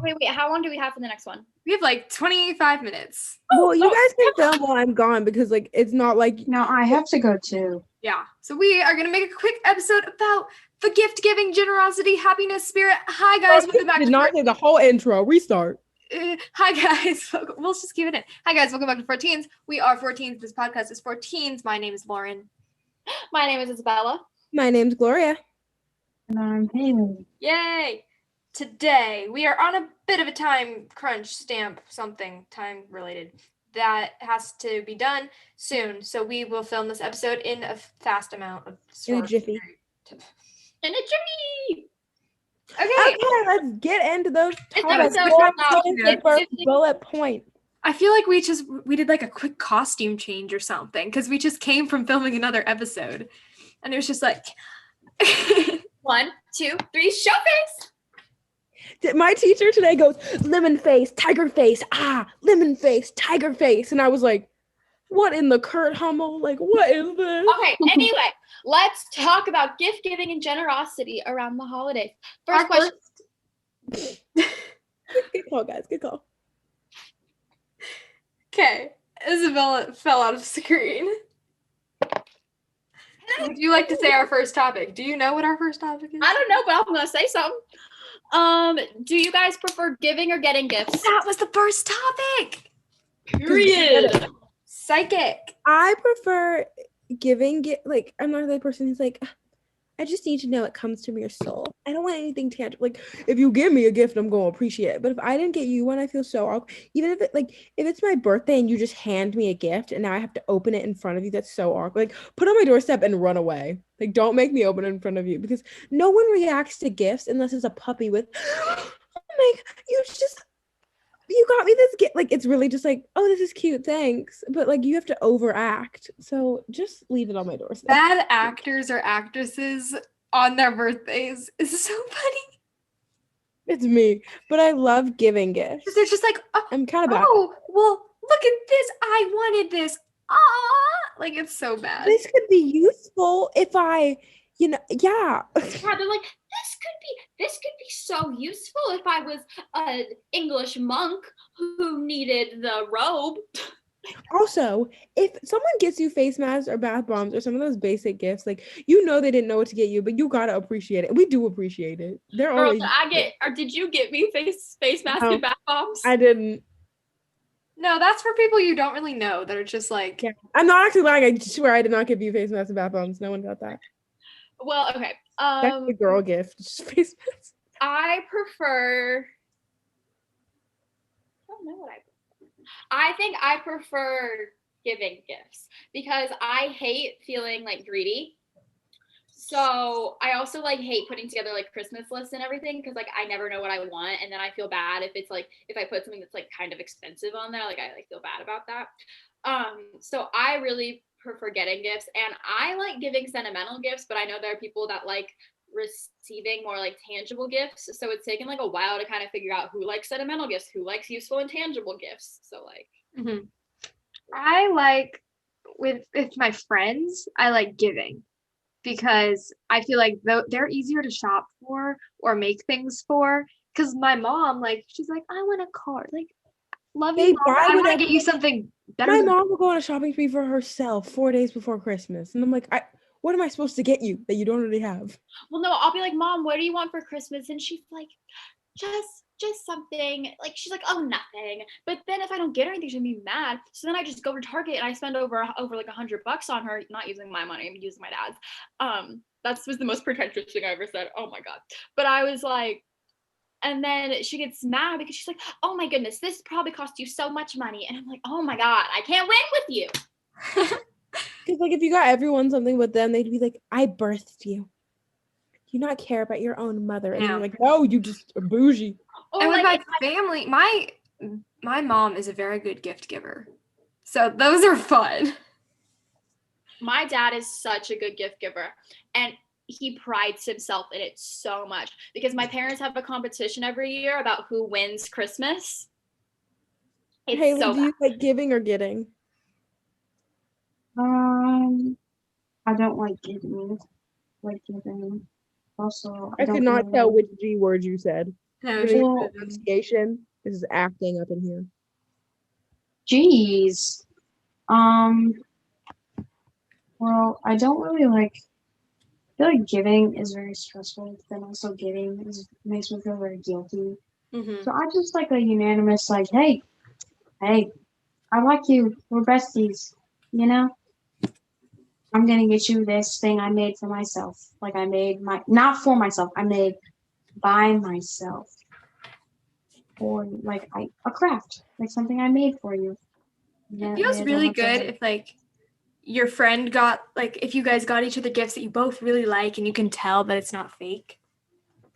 Wait. How long do we have for the next one? We have like 25 minutes. Well, you guys can film while I'm gone because like it's not like No, I have to go too. Yeah. So we are gonna make a quick episode about the gift giving, generosity, happiness, spirit. Hi guys, welcome back did to not say the whole intro. Restart. Hi guys, we'll just keep it in. Hi guys, welcome back to 14s. We are 14s. This podcast is 14s. My name is Lauren. My name is Isabella. My name's Gloria. And I'm Haley. Yay! Today we are on a bit of a time crunch, stamp something time related that has to be done soon. So we will film this episode in a fast amount of In a jiffy. In a jiffy. Okay, let's get into those It's topics. episode First bullet point. I feel like we did like a quick costume change or something because we just came from filming another episode, and it was just like 1, 2, 3, show face. My teacher today goes, lemon face, tiger face, lemon face, tiger face. And I was like, what in the Kurt Hummel? Like, what is this? Okay, anyway, let's talk about gift giving and generosity around the holidays. First question. Good call, guys. Good call. Okay, Isabella fell out of screen. Would you like to say our first topic? Do you know what our first topic is? I don't know, but I'm gonna say something. Do you guys prefer giving or getting gifts? That was the first topic. Period. Psychic. I prefer giving, like, I'm not the person who's like, I just need to know it comes from your soul. I don't want anything tangible. Like, if you give me a gift, I'm going to appreciate it. But if I didn't get you one, I feel so awkward. Even if if it's my birthday and you just hand me a gift and now I have to open it in front of you, that's so awkward. Like, put it on my doorstep and run away. Like, don't make me open it in front of you because no one reacts to gifts unless it's a puppy with, oh my God, you got me this gift. Like, it's really just like, oh, this is cute, thanks. But like, you have to overact. So just leave it on my doorstep. Bad actors or actresses on their birthdays is so funny. It's me, but I love giving gifts. They're just like, I'm kind of bad. Oh, well, look at this. I wanted this. Like, it's so bad. This could be useful if I, yeah. Yeah, they're like, this could be so useful if I was an English monk who needed the robe. Also, if someone gets you face masks or bath bombs or some of those basic gifts, like, you know they didn't know what to get you, but you gotta appreciate it. We do appreciate it. They're Girl, always. Did you get me face mask and bath bombs? I didn't. No, that's for people you don't really know that are just like. Yeah. I'm not actually lying. I swear I did not give you face masks and bath bombs. No one got that. Well, okay. That's the girl gift. Just face masks. I don't know what I prefer. I think I prefer giving gifts because I hate feeling like greedy. So I also like hate putting together like Christmas lists and everything because like I never know what I want and then I feel bad if it's like if I put something that's like kind of expensive on there, like I like feel bad about that. So I really prefer getting gifts and I like giving sentimental gifts, but I know there are people that like receiving more like tangible gifts. So it's taken like a while to kind of figure out who likes sentimental gifts, who likes useful and tangible gifts. So like I like with my friends, I like giving because I feel like they're easier to shop for or make things for. Because my mom, like, she's like, I want a card. Like, love you, Mom. I want to get you something better. My mom will go on a shopping spree for herself 4 days before Christmas. And I'm like, what am I supposed to get you that you don't already have? Well, no, I'll be like, Mom, what do you want for Christmas? And she's like, just something. Like, she's like, oh, nothing. But then if I don't get her anything, she'll be mad. So then I just go to Target and I spend over like $100 on her, not using my money, I'm using my dad's. That was the most pretentious thing I ever said. Oh my God. But I was like, and then she gets mad because she's like, oh my goodness, this probably cost you so much money. And I'm like, oh my God, I can't win with you. Because like if you got everyone something but then they'd be like, I birthed you. Do you not care about your own mother? And you're like, no, you just are bougie. Or and with like, my family, my mom is a very good gift giver. So those are fun. My dad is such a good gift giver. And he prides himself in it so much because my parents have a competition every year about who wins Christmas. Haley, do you like giving or getting? I don't like giving. Also, I could not tell which G word you said. No, Really Well- pronunciation. This is acting up in here. Jeez. Well, I don't really like. I feel like giving is very stressful. Then also giving makes me feel very guilty. Mhm. So I just like a unanimous like, hey, I like you. We're besties. You know. I'm gonna get you this thing I made for myself. Like I made not for myself. I made by myself. Or like a craft, like something I made for you. It feels really good if like your friend got like if you guys got each other gifts that you both really like and you can tell that it's not fake.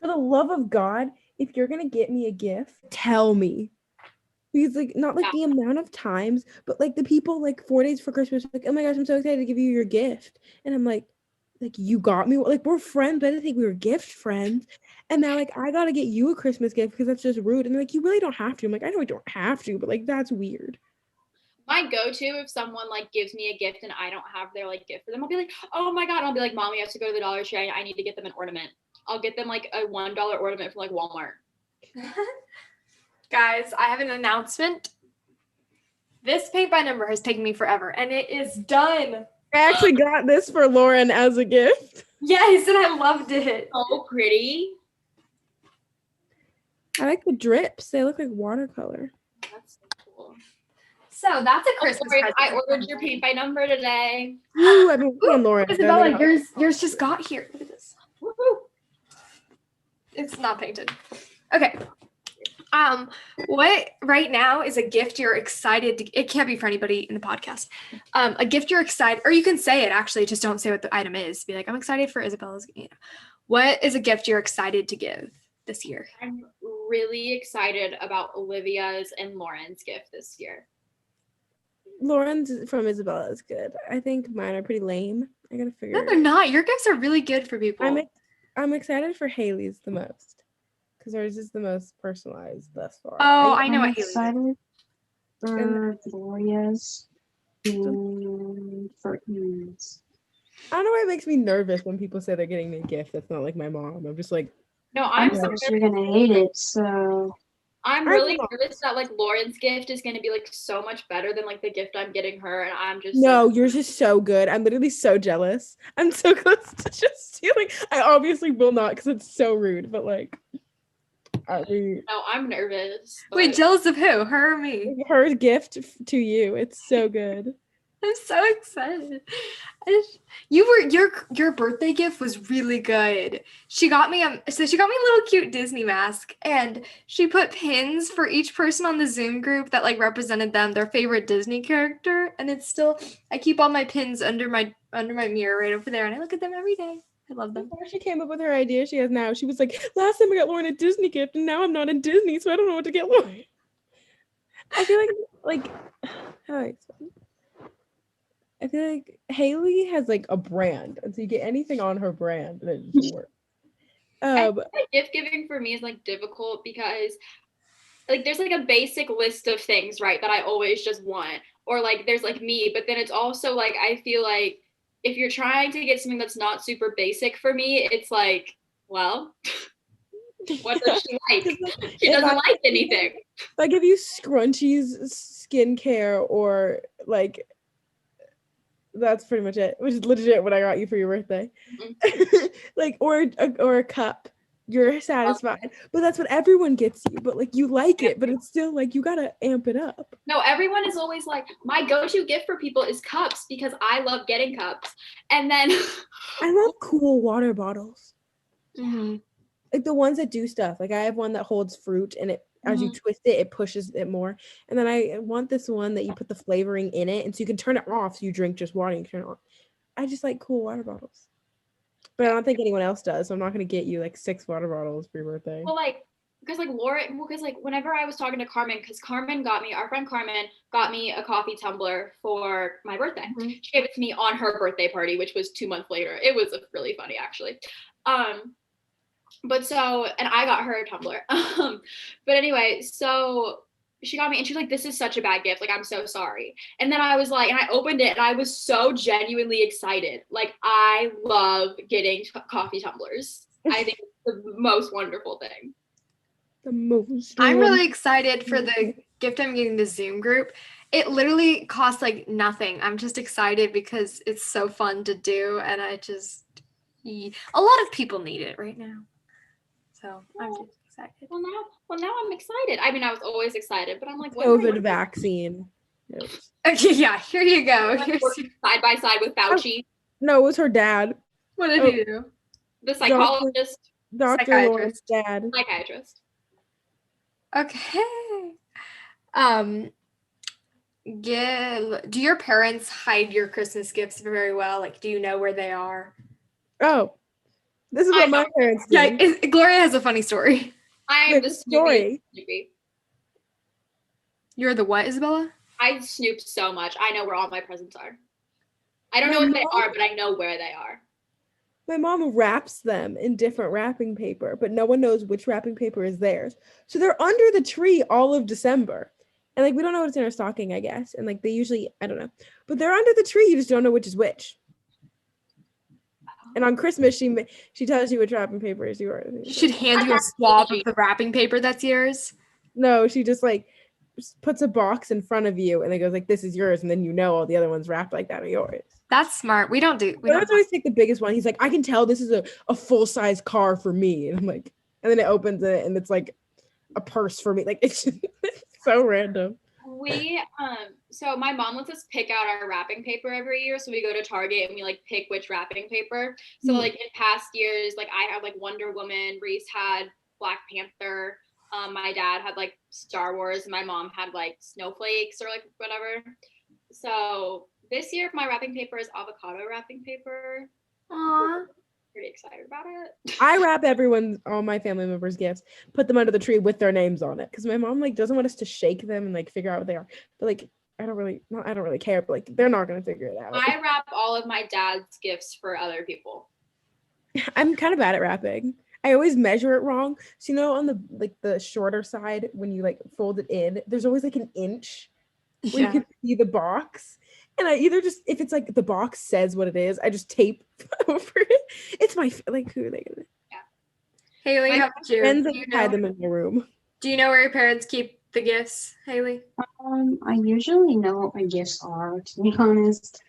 For the love of God, if you're gonna get me a gift, tell me. Because like not like the amount of times, but like the people like 4 days for Christmas, like, oh my gosh, I'm so excited to give you your gift. And I'm like you got me like we're friends, but I didn't think we were gift friends. And now like I gotta get you a Christmas gift because that's just rude. And they're like, you really don't have to. I'm like, I know I don't have to, but like that's weird. My go-to if someone like gives me a gift and I don't have their like gift for them, I'll be like, oh my God. I'll be like, Mom, we have to go to the Dollar Tree. I need to get them an ornament. I'll get them like a $1 ornament from like Walmart. Guys, I have an announcement. This paint by number has taken me forever and it is done. I actually got this for Lauren as a gift. Yes, and I loved it. So pretty. I like the drips. They look like watercolor. That's so cool. So that's a Oh, Christmas sorry, present. I ordered your paint by number today. Ooh, I've been waiting on Lauren. Isabella, yours just got here. Look at this. Woohoo. It's not painted. Okay. What right now is a gift you're excited to, it can't be for anybody in the podcast. A gift you're excited, or you can say it actually, just don't say what the item is. Be like, I'm excited for Isabella's. You know. What is a gift you're excited to give this year? I'm really excited about Olivia's and Lauren's gift this year. Lauren's from Isabella is good. I think mine are pretty lame. I gotta figure. No, they're not. Your gifts are really good for people. I'm excited for Haley's the most because hers is the most personalized thus far. Oh, I know I'm what Haley is. excited for Gloria's and for Eve's. I don't know why it makes me nervous when people say they're getting me a gift that's not like my mom. I'm just like, No, I I'm know so you're gonna hate it, so I'm I really know. nervous that like Lauren's gift is gonna be like so much better than like the gift I'm getting her, and I'm just no, so- yours is so good. I'm literally so jealous. I'm so close to just stealing. I obviously will not because it's so rude, but like, No, I'm nervous. Wait, but- jealous of who? Her or me? her gift to you. It's so good. I'm so excited. Your birthday gift was really good. She got me a little cute Disney mask and she put pins for each person on the Zoom group that like represented them, their favorite Disney character. And it's still I keep all my pins under my mirror right over there and I look at them every day. I love them. Before she came up with her idea she has now, she was like, last time I got Lauren a Disney gift and now I'm not in Disney, so I don't know what to get Lauren. I feel like how do I explain? I feel like Haley has like a brand, and so you get anything on her brand and it just works. I think that gift giving for me is like difficult because like there's like a basic list of things, right, that I always just want. Or like there's like me, but then it's also like I feel like if you're trying to get something that's not super basic for me, it's like, well, what does she like? She if doesn't like anything. If I give you scrunchies, skincare, or like that's pretty much it, which is legit what I got you for your birthday. Like or a cup, you're satisfied. But that's what everyone gets you. But like you like it, but it's still like you gotta amp it up. No, everyone is always like, my go-to gift for people is cups because I love getting cups. And then I love cool water bottles. Mm-hmm. Like the ones that do stuff. Like I have one that holds fruit and it as you twist it, it pushes it more. And then I want this one that you put the flavoring in it and so you can turn it off so you drink just water and you can turn it on. I just like cool water bottles. But I don't think anyone else does. So I'm not gonna get you like 6 water bottles for your birthday. well, like, because like Lauren, because like whenever I was talking to Carmen, because our friend Carmen got me a coffee tumbler for my birthday. Mhm. She gave it to me on her birthday party, which was 2 months later. It was really funny actually. But so, and I got her a tumbler. But anyway, so she got me and she's like, this is such a bad gift. Like, I'm so sorry. And then I was like, and I opened it and I was so genuinely excited. Like, I love getting coffee tumblers. I think it's the most wonderful thing. The most. I'm one. really excited for the gift I'm getting the Zoom group. It literally costs like nothing. I'm just excited because it's so fun to do, and a lot of people need it right now. So I'm just excited. Well, now I'm excited. I mean, I was always excited, but I'm like, what COVID vaccine. Yes. Okay, yeah, here you go. Like, Here's working side by side with Fauci, No, it was her dad, what did Oh. he do? the psychologist, Dr. Lawrence' dad. psychiatrist. Okay. Do your parents hide your Christmas gifts very well? Like, do you know where they are? Oh, this is I what my know. parents Yeah, did. Gloria has a funny story. I am Wait, the what story? Snoopy. You're the what, Isabella? I snoop so much. I know where all my presents are. I don't My know what they mom- are, but I know where they are. My mom wraps them in different wrapping paper, but no one knows which wrapping paper is theirs. So they're under the tree all of December. And like we don't know what's in our stocking, I guess. And like they usually, I don't know. But they're under the tree, you just don't know which is which. And on Christmas she tells you which wrapping paper is yours. She should hand you a swab of the wrapping paper that's yours. No, she just like puts a box in front of you and then goes like, this is yours, and then you know all the other ones wrapped like that are yours. That's smart. We don't. Parents always take the biggest one. He's like, I can tell this is a full-size car for me. And I'm like, and then it opens it and it's like a purse for me. Like it's so random. We so my mom lets us pick out our wrapping paper every year. So we go to Target and we like pick which wrapping paper. So Mhm. like in past years, like I had like Wonder Woman, Reese had Black Panther, my dad had like Star Wars, and my mom had like snowflakes or like whatever. So this year my wrapping paper is avocado wrapping paper. Aww. Pretty excited about it. I wrap all my family members' gifts, put them under the tree with their names on it. Because my mom like doesn't want us to shake them and like figure out what they are. But like I don't really care, but like they're not gonna figure it out. I wrap all of my dad's gifts for other people. I'm kind of bad at wrapping. I always measure it wrong. So you know on the shorter side, when you like fold it in, there's always like an inch where you can see the box. And I either just, if it's like the box says what it is, I just tape over it. It's my, like, who are they gonna? Haley, My how about you? Friends Do that you hide know, them in my room. do you know where your parents keep the gifts, Haley? I usually know what my gifts are, to be honest.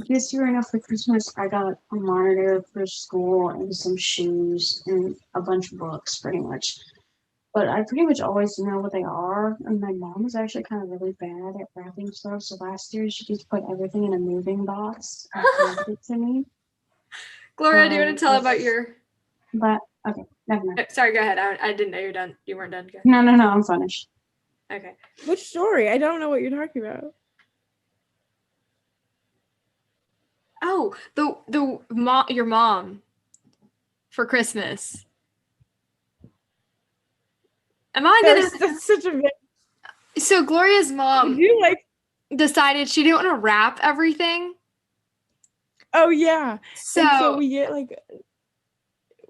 This year, enough for Christmas, I got a monitor for school and some shoes and a bunch of books, pretty much. But I pretty much always know what they are. And my mom is actually kind of really bad at wrapping stuff. So last year, she just put everything in a moving box and handed it to me. Gloria, do you want to tell yes. about your? But okay, never mind. Sorry, go ahead. I didn't know you're done. You weren't done. Go. No, I'm finished. Okay. Which story? I don't know what you're talking about. Oh, your mom for Christmas. Am I gonna? That's such a big. So Gloria's Would mom you like? decided she didn't want to wrap everything. Oh yeah. So, And so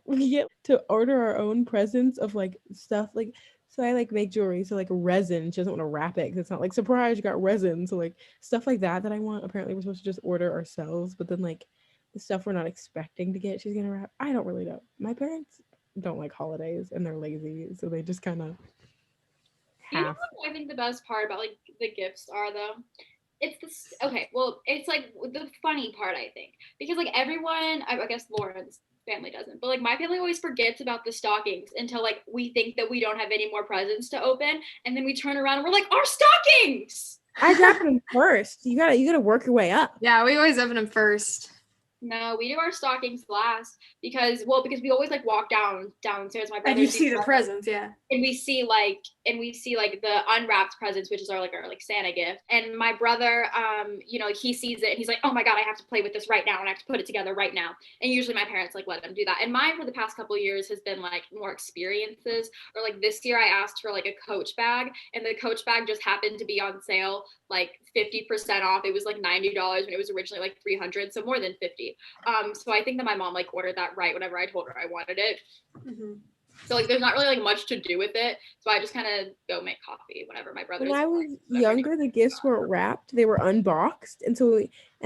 we get to order our own presents of like stuff like. So I like make jewelry, so like resin. She doesn't want to wrap it because it's not like surprise. You got resin, so like stuff like that I want. Apparently, we're supposed to just order ourselves, but then like the stuff we're not expecting to get, she's gonna wrap. I don't really know. My parents don't like holidays and they're lazy, so they just kind of You know half. what I think the best part about like the gifts are though? It's this okay, well, it's like the funny part, I think. Because like everyone, I guess Lauren's family doesn't, but like my family always forgets about the stockings until like we think that we don't have any more presents to open, and then we turn around and we're like, our stockings. I wrap them first. You gotta work your way up. yeah, we always open them first. No, we do our stockings last because we always like walk downstairs. My And brother you see the presents, yeah. and we see like the unwrapped presents, which is our like Santa gift. And my brother, he sees it and he's like, oh my god, I have to play with this right now and I have to put it together right now. And usually my parents like let him do that. And mine for the past couple of years has been like more experiences. Or like this year I asked for like a Coach bag, and the Coach bag just happened to be on sale like 50% off. It was like $90 when it was originally like $300, so more than 50. So I think that my mom like ordered that right whenever I told her I wanted it. Mm-hmm. So like there's not really like much to do with it. So I just kind of go make coffee whenever my brother's. When I was younger, the gifts weren't wrapped; they were unboxed, and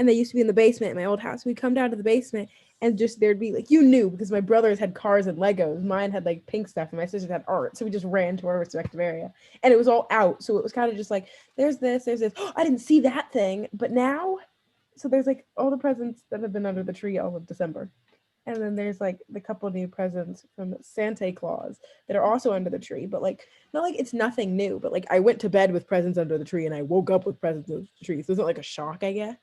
they used to be in the basement at my old house. We'd come down to the basement, and just there'd be like, you knew because my brothers had cars and Legos, mine had like pink stuff, and my sisters had art, so we just ran to our respective area, and it was all out, so it was kind of just like, there's this, oh, I didn't see that thing, but now, so there's like all the presents that have been under the tree all of December. And then there's like the couple new presents from Santa Claus that are also under the tree, but like not like it's nothing new, but like I went to bed with presents under the tree and I woke up with presents under the tree. So it's not like a shock, I guess.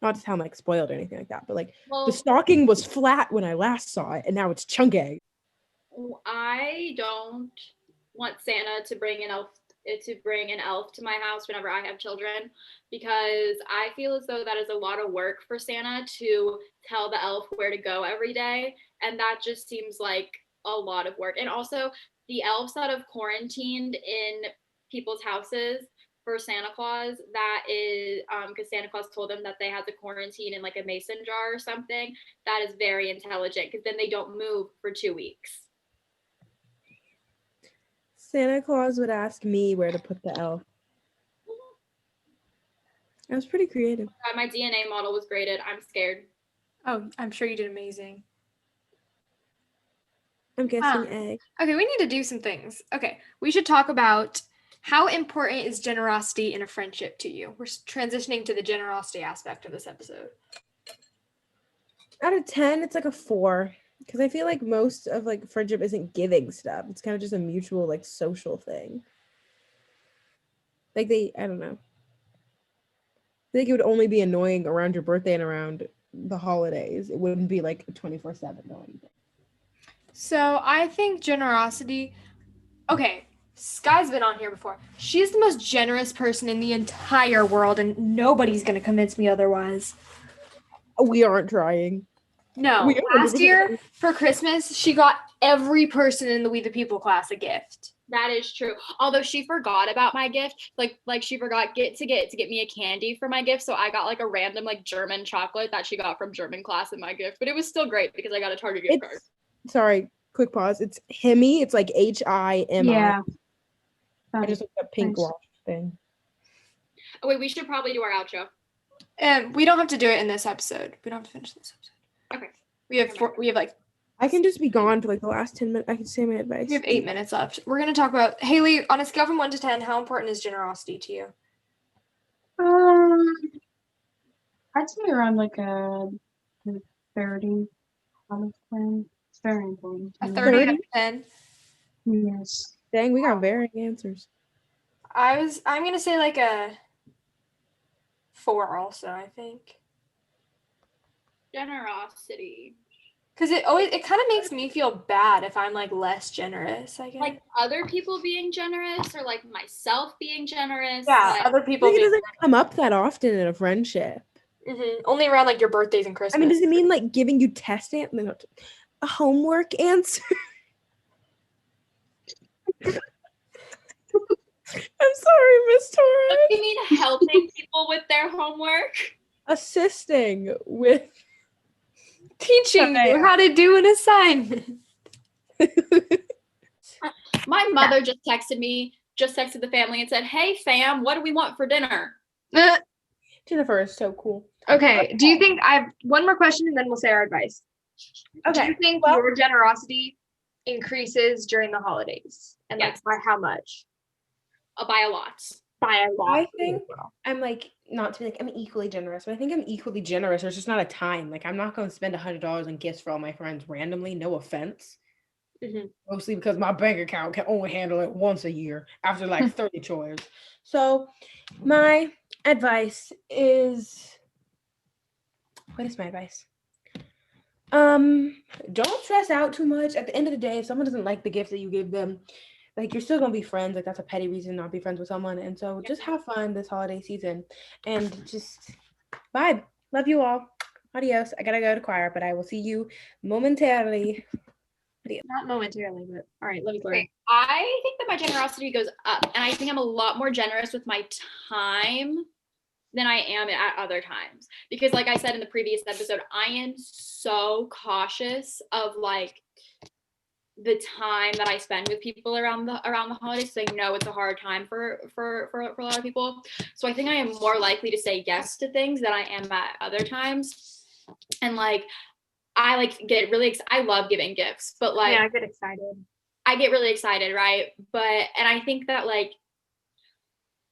Not to sound like spoiled or anything like that, but like Well, the stocking was flat when I last saw it, and now it's chunky. I don't want Santa to bring an elf to my house whenever I have children, because I feel as though that is a lot of work for Santa to tell the elf where to go every day, and that just seems like a lot of work. And also the elves that have quarantined in people's houses for Santa Claus, that is because Santa Claus told them that they had to quarantine in like a mason jar or something. That is very intelligent, because then they don't move for 2 weeks. Santa Claus would ask me where to put the elf. I was pretty creative. My DNA model was graded. I'm scared. Oh, I'm sure you did amazing. I'm guessing egg. Okay, we need to do some things. Okay, we should talk about how important is generosity in a friendship to you. We're transitioning to the generosity aspect of this episode. Out of 10, it's like a 4. Because I feel like most of like friendship isn't giving stuff. It's kind of just a mutual like social thing. Like I don't know. I think it would only be annoying around your birthday and around the holidays. It wouldn't be like 24/7 or anything. So I think generosity. Okay, Sky's been on here before. She's the most generous person in the entire world, and nobody's gonna convince me otherwise. We aren't trying. No, We are. last year for Christmas, she got every person in the We the People class a gift. That is true. Although she forgot about my gift, like she forgot to get me a candy for my gift. So I got like a random like German chocolate that she got from German class in my gift. But it was still great because I got a Target gift card. Sorry, quick pause. It's Himi. It's like HIMI. Yeah. I just looked up pink Nice. wash thing. Oh wait, we should probably do our outro. We don't have to do it in this episode. We don't have to finish this episode. Okay. We have like I can just be gone for like the last 10 minutes. I can say my advice. we have 8 minutes left. We're gonna talk about Haley on a scale from 1 to 10. How important is generosity to you? I'd say around like a 30 out of 10. It's very important. to A me. 30 out 30? of 10. Yes. Dang, we got varying answers. I'm gonna say like a 4 also, I think. Generosity. Because it kind of makes me feel bad if I'm like less generous, I guess. Like other people being generous, or like myself being generous. yeah, like, other I people think it being, doesn't come up that often in a friendship. only around like your birthdays and Christmas. I mean, does it mean like giving you a homework answer? I'm sorry, Miss Torres. you mean helping people with their homework? Assisting with. teaching you how to do an assignment. My mother just texted the family and said, "Hey fam, what do we want for dinner?" Jennifer is so cool. Okay. Do you think I have one more question and then we'll say our advice? Do Okay. you think well- your generosity increases during the holidays? And Yes. like by how much? By a lot. By a lot. I think I'm like, not to be like, I'm equally generous, but I think I'm equally generous. There's just not a time. Like, I'm not going to spend $100 on gifts for all my friends randomly. No offense. Mhm. Mostly because my bank account can only handle it once a year after like 30 chores. So, my advice is, what is my advice? Don't stress out too much. At the end of the day, if someone doesn't like the gift that you give them, like you're still gonna be friends. Like that's a petty reason to not be friends with someone. And so just have fun this holiday season and just vibe. Love you all. Adios. I gotta go to choir, but I will see you momentarily. Not momentarily, but all right, love you, Gloria. Okay. I think that my generosity goes up, and I think I'm a lot more generous with my time than I am at other times. Because like I said in the previous episode, I am so cautious of like the time that I spend with people around the holidays. So I know it's a hard time for a lot of people. So I think I am more likely to say yes to things than I am at other times. And like I like get really I love giving gifts, but like Yeah, I get excited. I get really excited, right? And I think that like,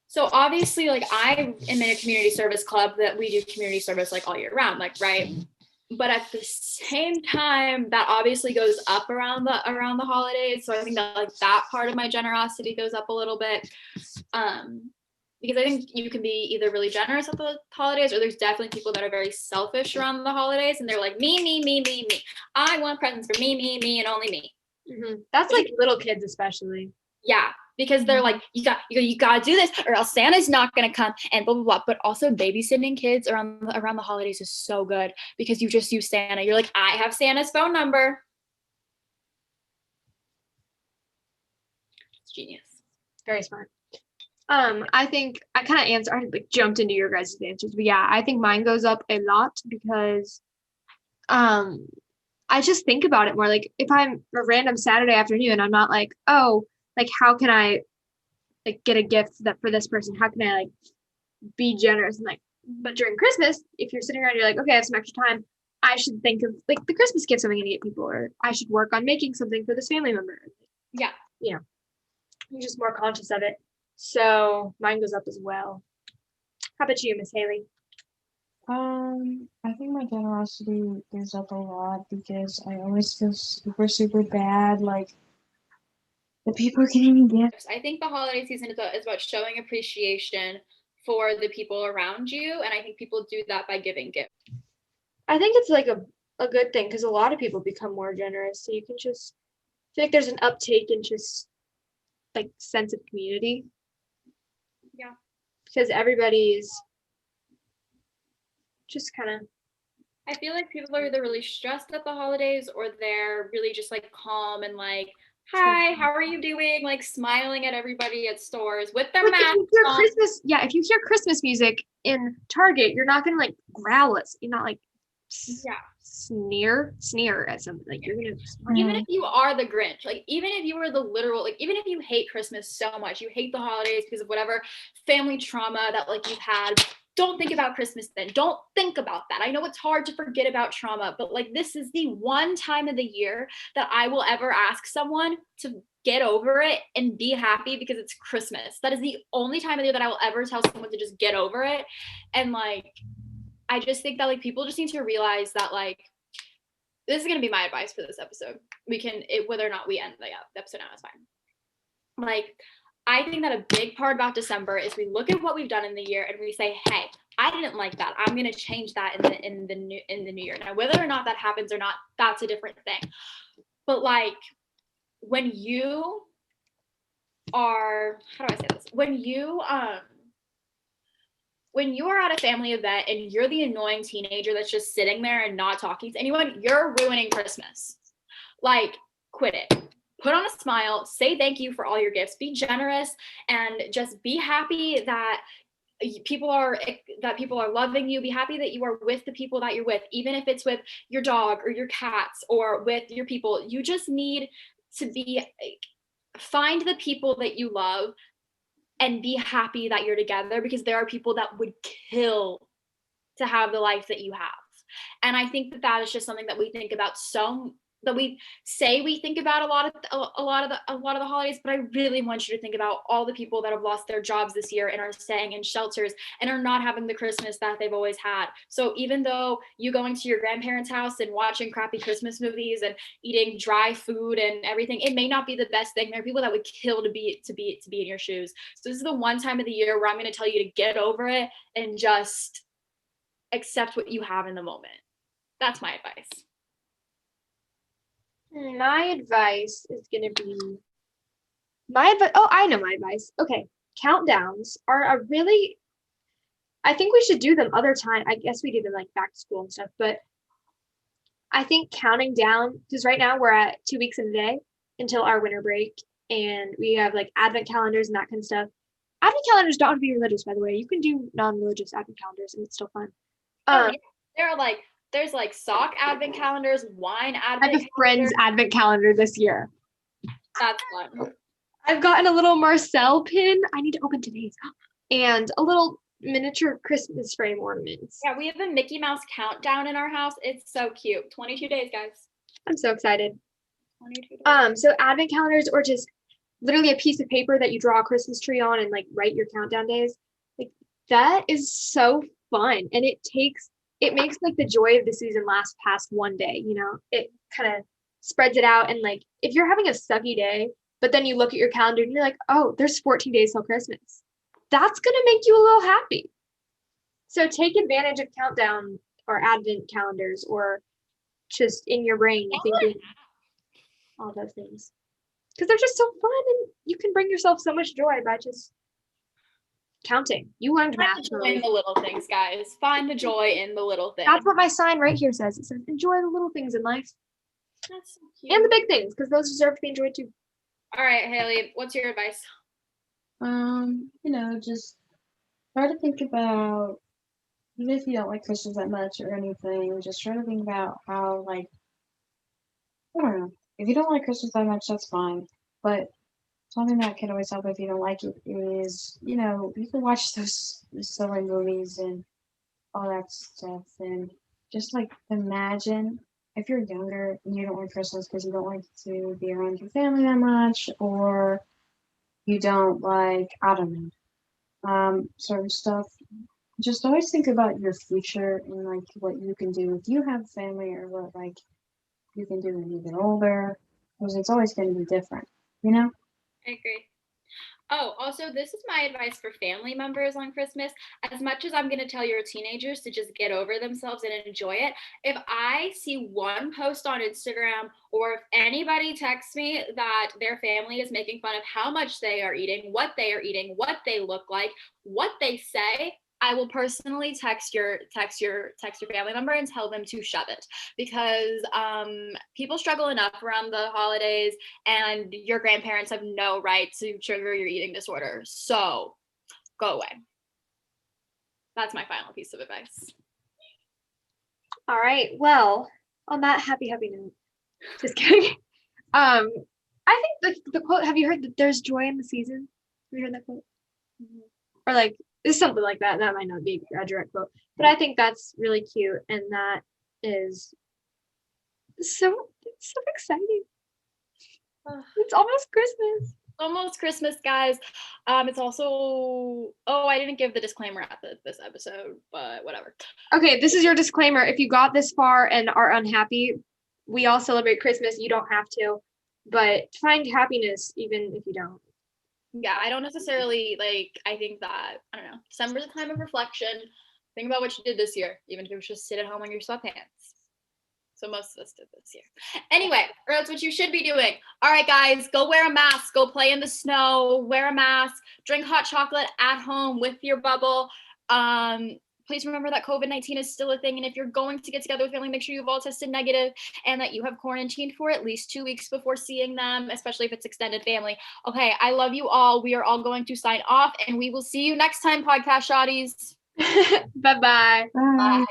so obviously like I am in a community service club that we do community service like all year round, like, right? But at the same time, that obviously goes up around the holidays. So I think that like that part of my generosity goes up a little bit. Because I think you can be either really generous at the holidays, or there's definitely people that are very selfish around the holidays, and they're like me, me, me, me, me. I want presents for me, me, me, and only me. That's like little kids especially. Yeah, because they're like, you gotta do this, or else Santa's not gonna come, and blah blah blah. But also, babysitting kids around the holidays is so good because you just use Santa. You're like, I have Santa's phone number. It's genius. Very smart. I think I kind of I like jumped into your guys' answers, but yeah, I think mine goes up a lot because I just think about it more. Like if I'm a random Saturday afternoon, I'm not like, oh, like how can I like get a gift that for this person? How can I like be generous? And like, but during Christmas, if you're sitting around, you're like, okay, I have some extra time. I should think of like the Christmas gifts I'm gonna get people, or I should work on making something for this family member. Yeah. You know, you're just more conscious of it. So mine goes up as well. How about you, Miss Haley? I think my generosity goes up a lot because I always feel super, super bad. Like the people getting gifts. I think the holiday season is about showing appreciation for the people around you, and I think people do that by giving gifts. I think it's like a good thing because a lot of people become more generous. So you can just feel like there's an uptake in just like sense of community. Yeah. Because everybody's just kind of. I feel like people are either really stressed at the holidays, or they're really just like calm and like, hi, how are you doing? Like smiling at everybody at stores with their masks on. If you hear Christmas music in Target, you're not gonna like growl at, you're not like sneer at something. Like you're gonna even if you are the Grinch, like even if you were the literal, like even if you hate Christmas so much, you hate the holidays because of whatever family trauma that like you've had, don't think about Christmas then. Don't think about that. I know it's hard to forget about trauma, but like this is the one time of the year that I will ever ask someone to get over it and be happy because it's Christmas. That is the only time of the year that I will ever tell someone to just get over it. And like I just think that like people just need to realize that like this is going to be my advice for this episode. We can whether or not we end the episode now is fine. Like I think that a big part about December is we look at what we've done in the year and we say, hey, I didn't like that. I'm going to change that in the new year. Now whether or not that happens or not, that's a different thing. But like when you are, how do I say this? When you are at a family event and you're the annoying teenager that's just sitting there and not talking to anyone, you're ruining Christmas. Like, quit it. Put on a smile, say thank you for all your gifts, be generous, and just be happy that people are loving you. Be happy that you are with the people that you're with, even if it's with your dog or your cats or with your people. You just need to find the people that you love and be happy that you're together, because there are people that would kill to have the life that you have. And I think that is just something that we think about that we say we think about a lot of the holidays, but I really want you to think about all the people that have lost their jobs this year and are staying in shelters and are not having the Christmas that they've always had. So even though you going to your grandparents' house and watching crappy Christmas movies and eating dry food and everything, it may not be the best thing. There are people that would kill to be in your shoes. So this is the one time of the year where I'm going to tell you to get over it and just accept what you have in the moment. That's my advice. My advice is going to be oh, I know my advice. Okay. Countdowns are I think we should do them other time. I guess we do them like back to school and stuff, but I think counting down, because right now we're at 2 weeks in a day until our winter break, and we have like advent calendars and that kind of stuff. Advent calendars don't have to be religious, by the way. You can do non-religious advent calendars and it's still fun. There's like sock advent calendars, wine advent I have a friend's advent calendar this year. That's fun. I've gotten a little Marcel pin. I need to open today's. And a little miniature Christmas frame ornaments. Yeah, we have a Mickey Mouse countdown in our house. It's so cute. 22 days, guys. I'm so excited. 22 days. So advent calendars or just literally a piece of paper that you draw a Christmas tree on and like write your countdown days. Like that is so fun. And it makes like the joy of the season last past one day, you know? It kind of spreads it out. And like if you're having a sucky day, but then you look at your calendar and you're like, oh, there's 14 days till Christmas. That's gonna make you a little happy. So take advantage of countdown or advent calendars or just in your brain thinking all those things. Because they're just so fun and you can bring yourself so much joy by just counting. You learned Find math. the joy in the little things, guys. Find the joy in the little things. That's what my sign right here says. It says enjoy the little things in life That's so cute. and the big things because those deserve to be enjoyed too. All right, Haley, what's your advice? Just try to think about, even if you don't like Christmas that much or anything, just try to think about how, like, I don't know. If you don't like Christmas that much, that's fine. But something that can always help if you don't like it is, you can watch those silly movies and all that stuff. And just, like, imagine if you're younger and you don't like Christmas because you don't like to be around your family that much, or you don't like, I don't know, certain stuff. Just always think about your future and like what you can do if you have family, or what like you can do when you get older, because it's always going to be different, you know? I agree. Oh, also, this is my advice for family members on Christmas. As much as I'm going to tell your teenagers to just get over themselves and enjoy it, if I see one post on Instagram or if anybody texts me that their family is making fun of how much they are eating, what they look like, what they say, I will personally text your family member and tell them to shove it, because people struggle enough around the holidays, and your grandparents have no right to trigger your eating disorder. So go away. That's my final piece of advice. All right. Well, on that happy note, just kidding. I think the quote, have you heard that there's joy in the season? Have you heard that quote? Or like, it's something like that. That might not be a direct quote, but I think that's really cute. And that is so exciting. It's almost Christmas. Almost Christmas, guys. It's also, I didn't give the disclaimer at this episode, but whatever. Okay, this is your disclaimer. If you got this far and are unhappy, we all celebrate Christmas. You don't have to, but find happiness even if you don't. Yeah, I don't necessarily I think that, I don't know, December's a time of reflection. Think about what you did this year, even if it was just sit at home on your sweatpants. So most of us did this year. Anyway, or that's what you should be doing. All right, guys, go wear a mask, go play in the snow, wear a mask, drink hot chocolate at home with your bubble. Please remember that COVID-19 is still a thing. And if you're going to get together with family, make sure you've all tested negative and that you have quarantined for at least 2 weeks before seeing them, especially if it's extended family. Okay, I love you all. We are all going to sign off, and we will see you next time, podcast shotties. Bye-bye. Bye. Bye.